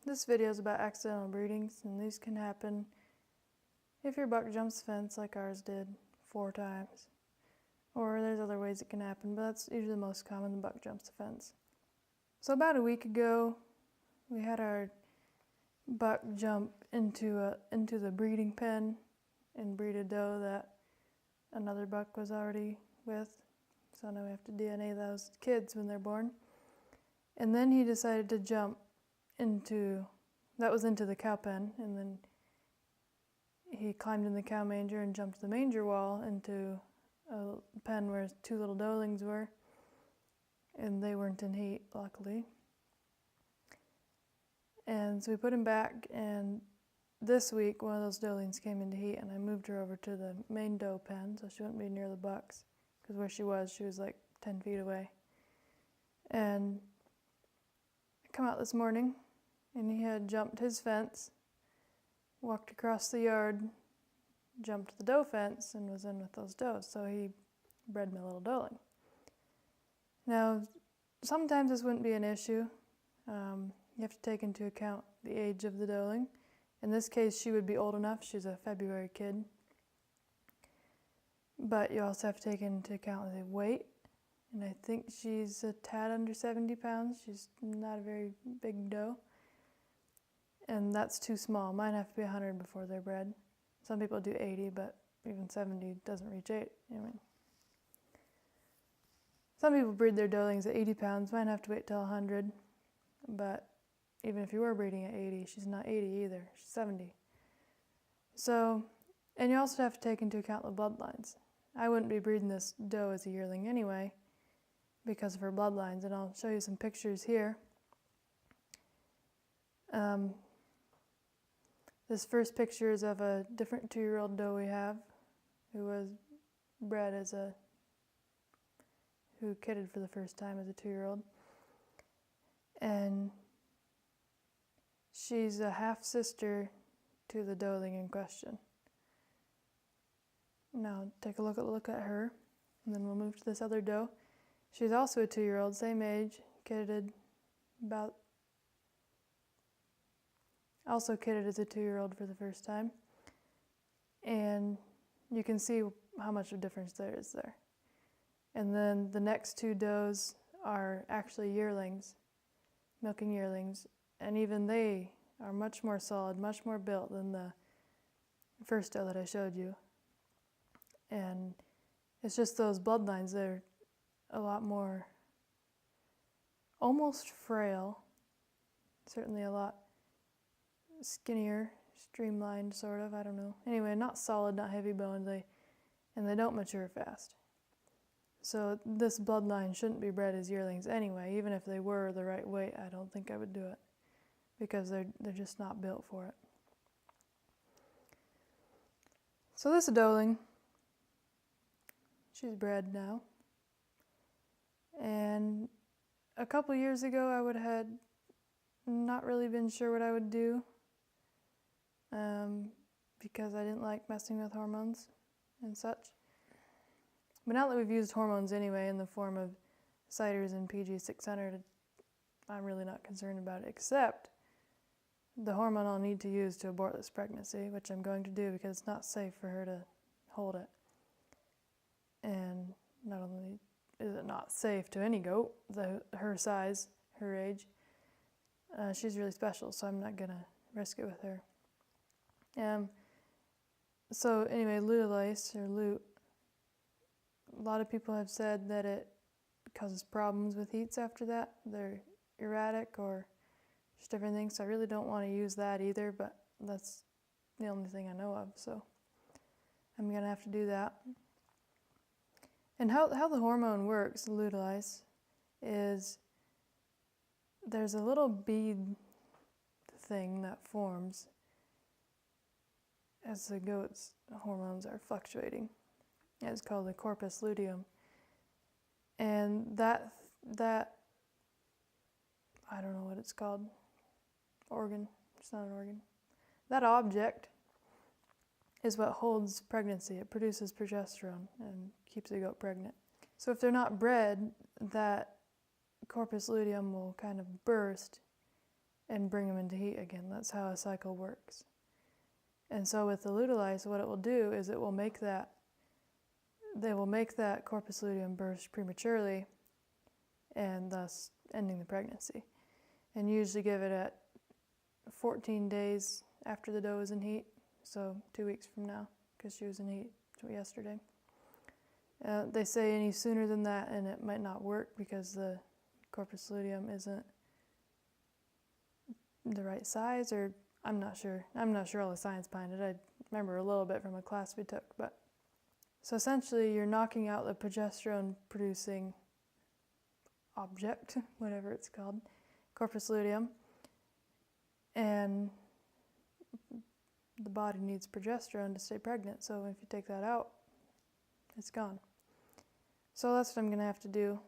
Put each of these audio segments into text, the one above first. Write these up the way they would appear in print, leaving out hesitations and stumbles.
This video is about accidental breedings, and these can happen if your buck jumps the fence like ours did 4 times. Or there's other ways it can happen, but that's usually the most common, the buck jumps the fence. So about a week ago, we had our buck jump into the breeding pen and breed a doe that another buck was already with. So now we have to DNA those kids when they're born. And then he decided to jump into the cow pen, and then he climbed in the cow manger and jumped the manger wall into a pen where 2 little doelings were, and they weren't in heat, luckily. And so we put him back, and this week one of those doelings came into heat, and I moved her over to the main doe pen so she wouldn't be near the bucks, because where she was like 10 feet away. And I come out this morning, and he had jumped his fence, walked across the yard, jumped the doe fence, and was in with those does. So he bred my little doeling. Now, sometimes this wouldn't be an issue. You have to take into account the age of the doeling. In this case, she would be old enough. She's a February kid. But you also have to take into account the weight. And I think she's a tad under 70 pounds. She's not a very big doe. And that's too small. Mine have to be 100 before they're bred. Some people do 80, but even 70 doesn't reach 8. Some people breed their doelings at 80 pounds. Mine have to wait till 100. But even if you were breeding at 80, she's not 80 either. She's 70. So, and you also have to take into account the bloodlines. I wouldn't be breeding this doe as a yearling anyway because of her bloodlines, and I'll show you some pictures here. This first picture is of a different 2-year-old doe we have who was bred who kidded for the first time as a 2-year-old. And she's a half-sister to the doeling in question. Now take a look at her, and then we'll move to this other doe. She's also a 2-year-old, same age, also kidded as a 2-year-old for the first time. And you can see how much of a difference there is there. And then the next 2 does are actually yearlings, milking yearlings, and even they are much more solid, much more built than the first doe that I showed you. And it's just those bloodlines that are a lot more almost frail, certainly a lot skinnier, streamlined sort of, I don't know. Anyway, not solid, not heavy boned, and they don't mature fast. So this bloodline shouldn't be bred as yearlings anyway. Even if they were the right weight, I don't think I would do it because they're just not built for it. So this doeling, she's bred now. And a couple years ago I would have not really been sure what I would do because I didn't like messing with hormones and such. But now that we've used hormones anyway in the form of Ciders and PG600, I'm really not concerned about it, except the hormone I'll need to use to abort this pregnancy, which I'm going to do because it's not safe for her to hold it. And not only is it not safe to any goat, her size, her age, she's really special, so I'm not going to risk it with her. So anyway, luteolice, or lute, a lot of people have said that it causes problems with heats after that. They're erratic or just different things, so I really don't want to use that either, but that's the only thing I know of, so I'm going to have to do that. And how the hormone works, luteolice, is there's a little bead thing that forms as the goat's hormones are fluctuating. It's called the corpus luteum. And that I don't know what it's called, organ, it's not an organ. That object is what holds pregnancy. It produces progesterone and keeps the goat pregnant. So if they're not bred, that corpus luteum will kind of burst and bring them into heat again. That's how a cycle works. And so with the luteolize, what it will do is they will make that corpus luteum burst prematurely and thus ending the pregnancy. And usually give it at 14 days after the doe is in heat, so 2 weeks from now, because she was in heat yesterday. They say any sooner than that and it might not work because the corpus luteum isn't the right size, or I'm not sure all the science behind it. I remember a little bit from a class we took, but so essentially you're knocking out the progesterone producing object, whatever it's called, corpus luteum, and the body needs progesterone to stay pregnant, so if you take that out, it's gone. So that's what I'm going to have to do,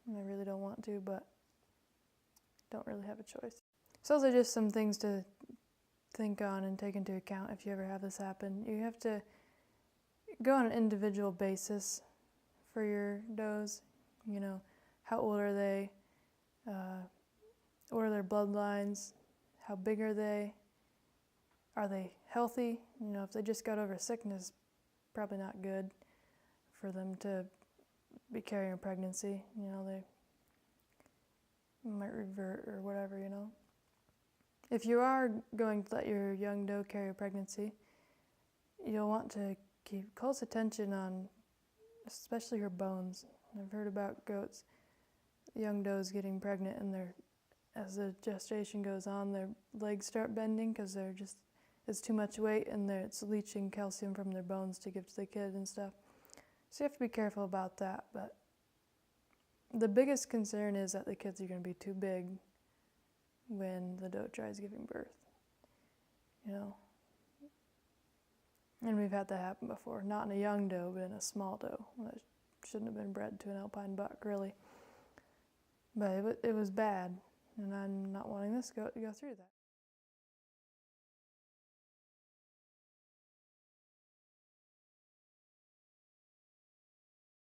and I really don't want to, but don't really have a choice. So those are just some things to think on and take into account if you ever have this happen. You have to go on an individual basis for your does. You know, how old are they? What are their bloodlines? How big are they? Are they healthy? You know, if they just got over sickness, probably not good for them to be carrying a pregnancy. You know, they might revert or whatever, you know. If you are going to let your young doe carry a pregnancy, you'll want to keep close attention on especially her bones. I've heard about goats, young does getting pregnant, and as the gestation goes on, their legs start bending because it's too much weight and it's leaching calcium from their bones to give to the kid and stuff. So you have to be careful about that, but the biggest concern is that the kids are going to be too big when the doe tries giving birth, you know. And we've had that happen before, not in a young doe, but in a small doe that shouldn't have been bred to an alpine buck, really. But it was bad, and I'm not wanting this goat to go through that.